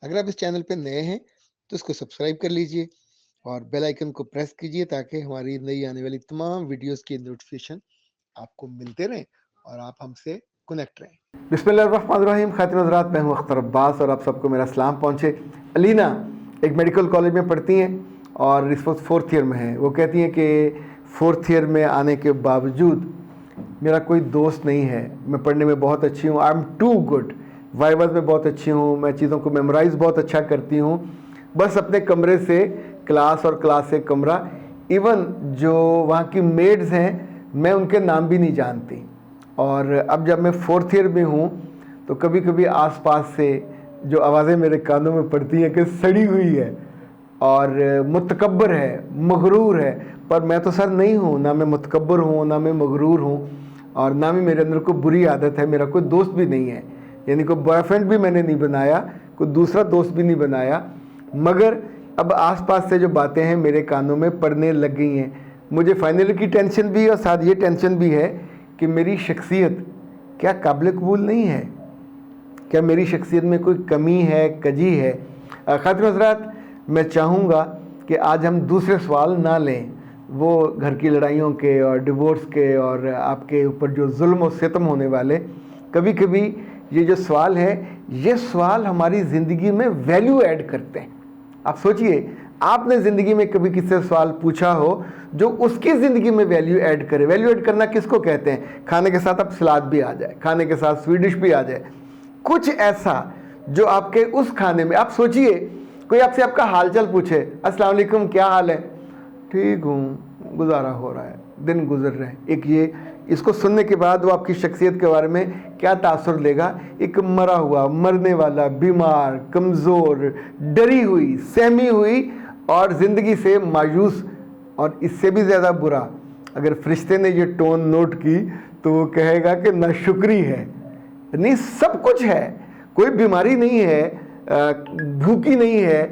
अगर आप इस चैनल पे नए हैं तो इसको सब्सक्राइब कर लीजिए और बेल आइकन को प्रेस कीजिए ताकि हमारी नई आने वाली तमाम वीडियोस की नोटिफिकेशन आपको मिलते रहें और आप हमसे कनेक्ट रहें। बिस्मिल्लाहिर्रहमानिर्रहीम। खातिन हज़रात, मैं हूँ अख्तर अब्बास और आप सबको मेरा सलाम पहुँचे। अलीना एक मेडिकल कॉलेज में पढ़ती हैं और इस वक्त 4th ईयर में हैं। वो कहती हैं कि 4th ईयर में आने के बावजूद मेरा कोई दोस्त नहीं है। मैं पढ़ने में बहुत अच्छी हूँ, I am to good, vivas में बहुत अच्छी हूँ, मैं चीज़ों को मेमोराइज़ बहुत अच्छा करती हूँ। बस अपने कमरे से क्लास और क्लास से कमरा, इवन जो वहाँ की मेड्स हैं मैं उनके नाम भी नहीं जानती। और अब जब मैं 4th ईयर में हूँ तो कभी कभी आसपास से जो आवाज़ें मेरे कानों में पड़ती हैं कि सड़ी हुई है और मुतकब्बर है, मगरूर है। पर मैं तो सर नहीं हूँ, ना मैं मुतकब्बर हूँ, ना मैं मगरूर हूँ, और ना ही मेरे अंदर कोई बुरी आदत है। मेरा कोई दोस्त भी नहीं है, यानी कोई बॉयफ्रेंड भी मैंने नहीं बनाया, कोई दूसरा दोस्त भी नहीं बनाया। मगर अब आसपास से जो बातें हैं मेरे कानों में पड़ने लग गई हैं। मुझे फाइनल की टेंशन भी है और साथ ये टेंशन भी है कि मेरी शख्सियत क्या काबिल कबूल नहीं है, क्या मेरी शख्सियत में कोई कमी है, कजी है। खातिन हज़रात, मैं चाहूँगा कि आज हम दूसरे सवाल ना लें, वो घर की लड़ाइयों के और डिवोर्स के और आपके ऊपर जो जुल्म और सितम होने वाले। कभी कभी ये जो सवाल है, ये सवाल हमारी ज़िंदगी में वैल्यू ऐड करते हैं। आप सोचिए, आपने ज़िंदगी में कभी किसी से सवाल पूछा हो जो उसकी ज़िंदगी में वैल्यू ऐड करे। वैल्यू ऐड करना किसको कहते हैं? खाने के साथ अब सलाद भी आ जाए, खाने के साथ स्वीट डिश भी आ जाए, कुछ ऐसा जो आपके उस खाने में। आप सोचिए, कोई आपसे आपका हालचाल पूछे, अस्सलाम वालेकुम, क्या हाल है? ठीक हूँ, गुजारा हो रहा है, दिन गुजर रहे हैं। एक ये, इसको सुनने के बाद वो आपकी शख्सियत के बारे में क्या तासुर लेगा? एक मरा हुआ, मरने वाला, बीमार, कमज़ोर, डरी हुई, सहमी हुई और ज़िंदगी से मायूस। और इससे भी ज़्यादा बुरा, अगर फरिश्ते ने ये टोन नोट की तो वो कहेगा कि नाशुक्री है। नहीं, सब कुछ है, कोई बीमारी नहीं है, भूखी नहीं है,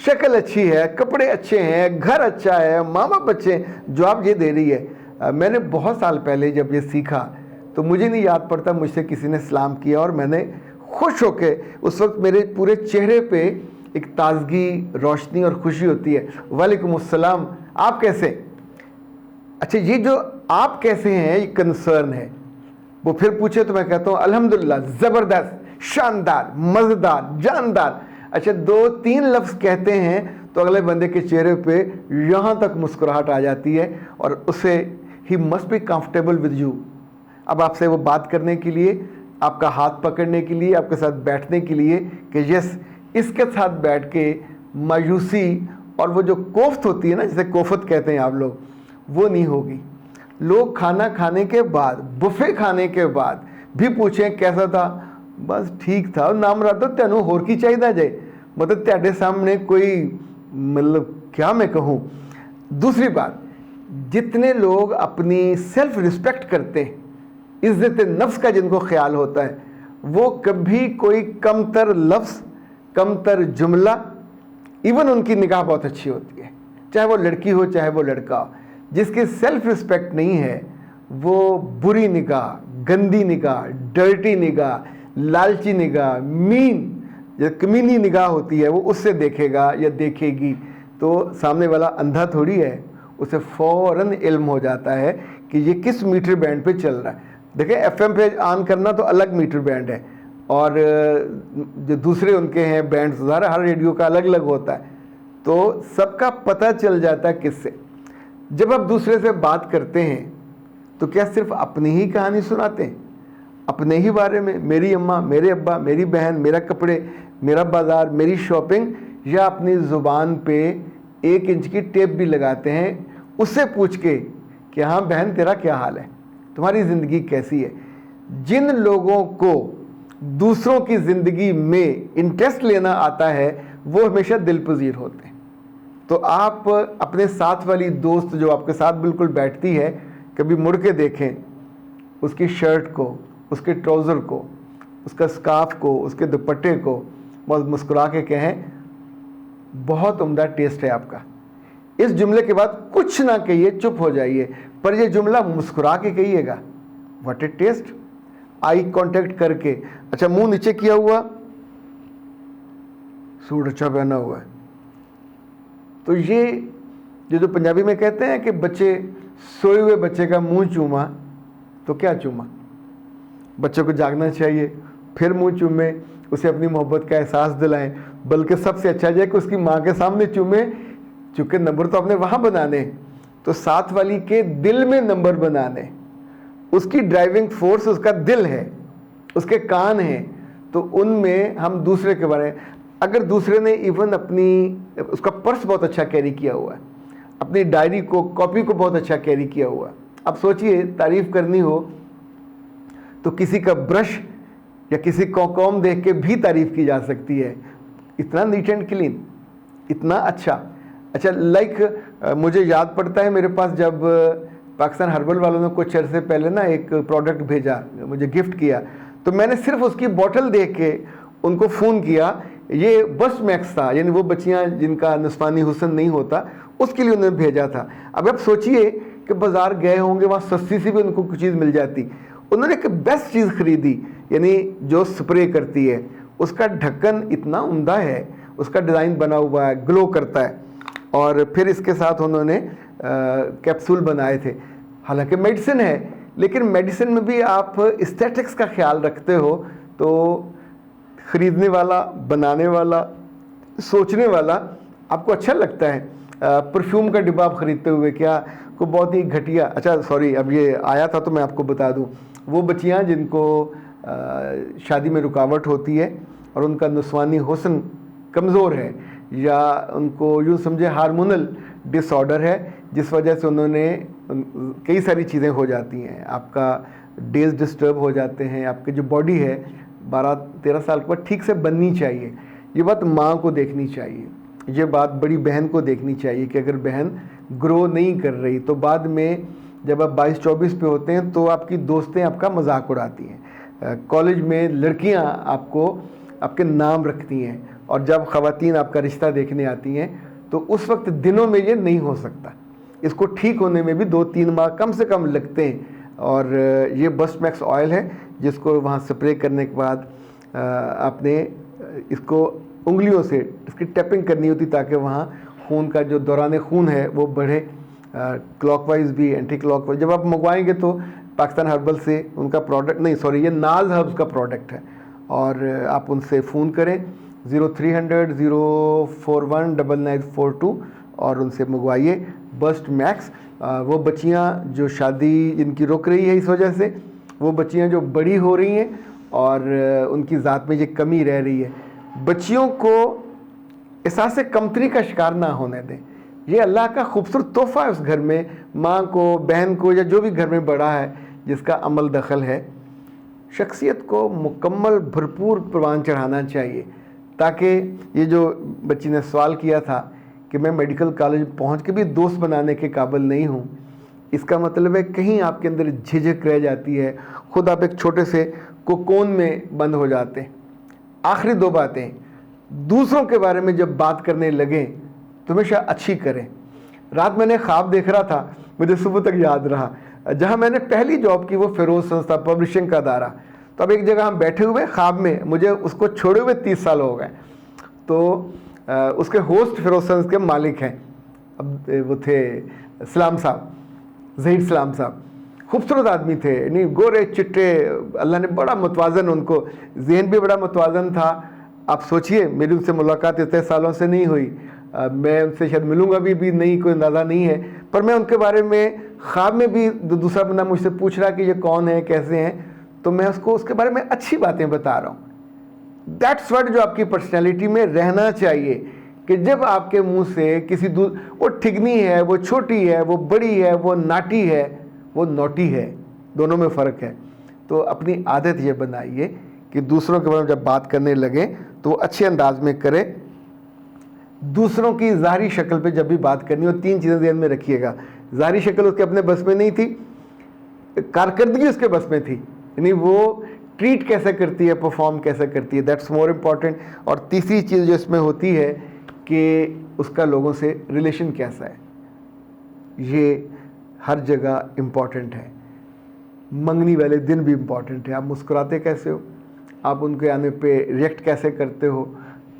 शक्ल अच्छी है, कपड़े अच्छे हैं, घर अच्छा है, माँ बाप अच्छे हैं, जवाब ये दे रही है। मैंने बहुत साल पहले जब ये सीखा तो मुझे नहीं याद पड़ता मुझसे किसी ने सलाम किया और मैंने खुश होके, उस वक्त मेरे पूरे चेहरे पे एक ताजगी, रोशनी और खुशी होती है। वालेकुम अस्सलाम, आप कैसे? अच्छा, ये जो आप कैसे हैं ये कंसर्न है। वो फिर पूछे तो मैं कहता हूँ अल्हम्दुलिल्लाह, ज़बरदस्त, शानदार, मज़ेदार, जानदार। अच्छा, 2-3 लफ्ज़ कहते हैं तो अगले बंदे के चेहरे पे यहाँ तक मुस्कुराहट आ जाती है और उसे he must be comfortable with you. अब आपसे वो बात करने के लिए, आपका हाथ पकड़ने के लिए, आपके साथ बैठने के लिए कि यस, इसके साथ बैठ के मायूसी और वो जो कोफ्त होती है ना, जिसे कोफत कहते हैं आप लोग, वो नहीं होगी। लोग खाना खाने के बाद, बुफे खाने के बाद भी पूछें कैसा था? बस ठीक था, नाम रहा तो तेनों होर की चाहिए जाए। मतलब तेरे सामने कोई, मतलब क्या मैं कहूँ। दूसरी बात, जितने लोग अपनी सेल्फ रिस्पेक्ट करते हैं, इज्जत नफ्स का जिनको ख्याल होता है, वो कभी कोई कमतर लफ्ज़, कमतर जुमला, इवन उनकी निगाह बहुत अच्छी होती है, चाहे वो लड़की हो चाहे वो लड़का हो। जिसकी सेल्फ रिस्पेक्ट नहीं है वो बुरी निगाह, गंदी निगाह, डर्टी निगाह, लालची निगाह, मीन, जो कमीनी निगाह होती है, वो उससे देखेगा या देखेगी तो सामने वाला अंधा थोड़ी है, उसे फ़ौरन इल्म हो जाता है कि ये किस मीटर बैंड पे चल रहा है। देखें, FM पे ऑन करना तो अलग मीटर बैंड है और जो दूसरे उनके हैं बैंड, हर रेडियो का अलग अलग होता है, तो सबका पता चल जाता है किससे। जब आप दूसरे से बात करते हैं तो क्या सिर्फ अपनी ही कहानी सुनाते हैं, अपने ही बारे में, मेरी अम्मा, मेरे अब्बा, मेरी बहन, मेरा कपड़े, मेरा बाज़ार, मेरी शॉपिंग, या अपनी ज़ुबान पे 1 इंच की टेप भी लगाते हैं उससे पूछ के कि हाँ बहन, तेरा क्या हाल है, तुम्हारी ज़िंदगी कैसी है? जिन लोगों को दूसरों की ज़िंदगी में इंटरेस्ट लेना आता है वो हमेशा दिलपजीर होते हैं। तो आप अपने साथ वाली दोस्त जो आपके साथ बिल्कुल बैठती है, कभी मुड़ के देखें उसकी शर्ट को, उसके ट्राउज़र को, उसका स्कार्फ को, उसके दुपट्टे को, बस मुस्कुरा के कहें बहुत उम्दा टेस्ट है आपका। इस जुमले के बाद कुछ ना कहिए, चुप हो जाइए, पर यह जुमला मुस्कुरा के कहिएगा, what a test, eye contact करके। अच्छा, मुंह नीचे किया हुआ, सूट अच्छा पहना हुआ है। तो ये जो पंजाबी में कहते हैं कि बच्चे सोए हुए बच्चे का मुंह चूमा, तो क्या चूमा, बच्चे को जागना चाहिए, फिर मुंह चूमे, उसे अपनी मोहब्बत का एहसास दिलाएं। बल्कि सबसे अच्छा है कि उसकी माँ के सामने चूमे, चूँकि नंबर तो आपने वहाँ बनाने, तो साथ वाली के दिल में नंबर बनाने। उसकी ड्राइविंग फोर्स उसका दिल है, उसके कान हैं, तो उनमें हम दूसरे के बारे में, अगर दूसरे ने इवन अपनी, उसका पर्स बहुत अच्छा कैरी किया हुआ है, अपनी डायरी को, कॉपी को बहुत अच्छा कैरी किया हुआ है, अब सोचिए तारीफ करनी हो तो किसी का ब्रश या किसी कॉम देख के भी तारीफ की जा सकती है, इतना नीट एंड क्लीन, इतना अच्छा। लाइक मुझे याद पड़ता है मेरे पास जब पाकिस्तान हर्बल वालों ने कुछ अरसे पहले ना एक प्रोडक्ट भेजा, मुझे गिफ्ट किया, तो मैंने सिर्फ उसकी बोतल देख के उनको फ़ोन किया। ये बस्ट मैक्स था, यानी वो बच्चियाँ जिनका नस्वानी हुस्न नहीं होता उसके लिए उन्होंने भेजा था। अब आप सोचिए कि बाज़ार गए होंगे, वहाँ सस्ती सी भी उनको कुछ चीज़ मिल जाती, उन्होंने एक बेस्ट चीज़ खरीदी, यानी जो स्प्रे करती है, उसका ढक्कन इतना उम्दा है, उसका डिज़ाइन बना हुआ है, ग्लो करता है, और फिर इसके साथ उन्होंने कैप्सूल बनाए थे। हालांकि मेडिसिन है, लेकिन मेडिसिन में भी आप एस्थेटिक्स का ख्याल रखते हो, तो ख़रीदने वाला, बनाने वाला, सोचने वाला आपको अच्छा लगता है। परफ्यूम का डिब्बा आप ख़रीदते हुए क्या को बहुत ही घटिया, अच्छा सॉरी, अब ये आया था तो मैं आपको बता दूं, वो बच्चियाँ जिनको शादी में रुकावट होती है और उनका नस्वानी हुस्न कमज़ोर है, या उनको यूँ समझे हार्मोनल डिसऑर्डर है, जिस वजह से उन्होंने कई सारी चीज़ें हो जाती हैं, आपका डेज डिस्टर्ब हो जाते हैं, आपकी जो बॉडी है 12-13 साल के बाद ठीक से बननी चाहिए। ये बात माँ को देखनी चाहिए, ये बात बड़ी बहन को देखनी चाहिए कि अगर बहन ग्रो नहीं कर रही तो बाद में जब आप 22-24 पे होते हैं तो आपकी दोस्तें आपका मजाक उड़ाती हैं, कॉलेज में लड़कियां आपको आपके नाम रखती हैं, और जब ख़वातीन आपका रिश्ता देखने आती हैं तो उस वक्त दिनों में ये नहीं हो सकता, इसको ठीक होने में भी 2-3 माह कम से कम लगते हैं। और ये बस्ट मैक्स ऑयल है जिसको वहाँ स्प्रे करने के बाद आपने इसको उंगलियों से इसकी टैपिंग करनी होती ताकि वहाँ खून का जो दौरान खून है वो बढ़े, क्लॉकवाइज भी एंटी क्लॉकवाइज। जब आप मंगवाएंगे तो पाकिस्तान हर्बल से उनका प्रोडक्ट, नहीं सॉरी, ये नाज हर्ब्स का प्रोडक्ट है, और आप उनसे फ़ोन करें 0300-041-9942 और उनसे मंगवाइए बस्ट मैक्स। वो बच्चियाँ जो शादी जिनकी रुक रही है इस वजह से, वो बच्चियाँ जो बड़ी हो रही हैं और उनकी ज़ात में ये कमी रह रही है, बच्चियों को एहसास कमतरी का शिकार ना होने दें। ये अल्लाह का खूबसूरत तोहफ़ा है उस घर में, माँ को, बहन को, या जो भी घर में बड़ा है जिसका अमल दखल है, शख्सियत को मुकम्मल भरपूर परवान चढ़ाना चाहिए। ताकि ये जो बच्ची ने सवाल किया था कि मैं मेडिकल कॉलेज पहुँच के भी दोस्त बनाने के काबिल नहीं हूँ, इसका मतलब है कहीं आपके अंदर झिझक रह जाती है, खुद आप एक छोटे से कोकोन में बंद हो जाते हैं। आखिरी 2 बातें, दूसरों के बारे में जब बात करने लगें तो हमेशा अच्छी करें। रात मैंने ख्वाब देख रहा था, मुझे सुबह तक याद रहा, जहाँ मैंने पहली जॉब की वो फिरोज संस्था पब्लिशिंग का अदारा, तो अब एक जगह हम बैठे हुए ख्वाब में, मुझे उसको छोड़े हुए 30 साल हो गए, तो उसके होस्ट फिरोज संस्था के मालिक हैं, अब वो थे सलाम साहब, ज़हीर सलाम साहब, खूबसूरत आदमी थे, नहीं गोरे चिट्टे, अल्लाह ने बड़ा मुतवाज़न, उनको जहन भी बड़ा मुतवाज़न था। आप सोचिए मेरी उनसे मुलाकात इतने सालों से नहीं हुई, मैं उनसे शायद मिलूँगा भी नहीं, कोई अंदाज़ा नहीं है, पर मैं उनके बारे में ख्वाब में भी दूसरा बंदा मुझसे पूछ रहा कि ये कौन है, कैसे हैं, तो मैं उसको उसके बारे में अच्छी बातें बता रहा हूँ। दैट्स व्हाट जो आपकी पर्सनैलिटी में रहना चाहिए, कि जब आपके मुंह से किसी वो ठिगनी है, वो छोटी है, वो बड़ी है, वो नाटी है, वो नोटी है, दोनों में फ़र्क है। तो अपनी आदत ये बनाइए कि दूसरों के बारे में जब बात करने लगे तो वो अच्छे अंदाज में करें। दूसरों की ज़ाहरी शक्ल पे जब भी बात करनी हो, 3 चीज़ें ध्यान में रखिएगा। ज़ाहरी शक्ल उसके अपने बस में नहीं थी, कारकर्दगी उसके बस में थी, यानी वो ट्रीट कैसे करती है, परफॉर्म कैसे करती है, दैट्स मोर इम्पॉर्टेंट। और तीसरी चीज़ जो इसमें होती है कि उसका लोगों से रिलेशन कैसा है, ये हर जगह इम्पॉर्टेंट है। मंगनी वाले दिन भी इम्पॉर्टेंट है, आप मुस्कुराते कैसे हो, आप उनके आने पे रिएक्ट कैसे करते हो,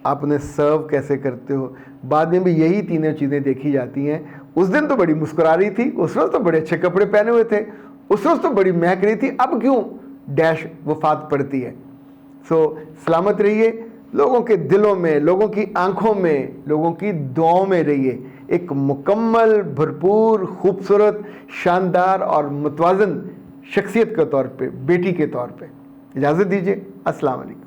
आप उन्हें सर्व कैसे करते हो, बाद में भी यही तीनों चीज़ें देखी जाती हैं। उस दिन तो बड़ी मुस्कुरा रही थी, उस रोज़ तो बड़े अच्छे कपड़े पहने हुए थे, उस रोज़ तो बड़ी महक रही थी, अब क्यों डैश वफात पड़ती है। सो सलामत रहिए, लोगों के दिलों में, लोगों की आंखों में, लोगों की दुआओं में रहिए, एक मुकम्मल, भरपूर, खूबसूरत, शानदार और मुतवाज़न शख्सियत के तौर पे, बेटी के तौर पे। इजाज़त दीजिए। अस्सलाम वालेकुम।